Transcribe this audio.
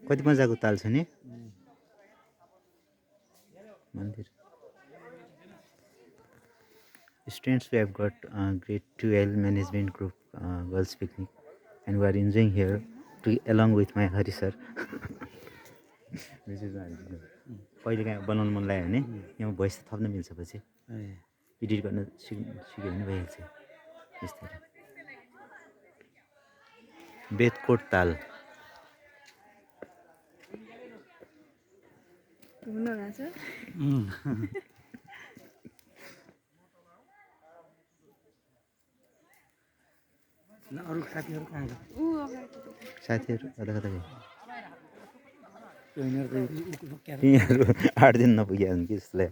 कति मजाको ताल छ नि मन्दिर Students, we have got grade 12 management group girls picnic and we are enjoying here along with my Hari sir. कहिले काहीँ बनाउनु मन लाग्यो भने यहाँ भोइस थप्न मिल्छ पछि एडिट गर्न सिक्यो भने भइहाल्छ बिस्तारै बेतकोट ताल अरू साथीहरू कहाँ छ साथीहरू कता कता गए यिनीहरू 8 दिन नपुग्यो कि जसलाई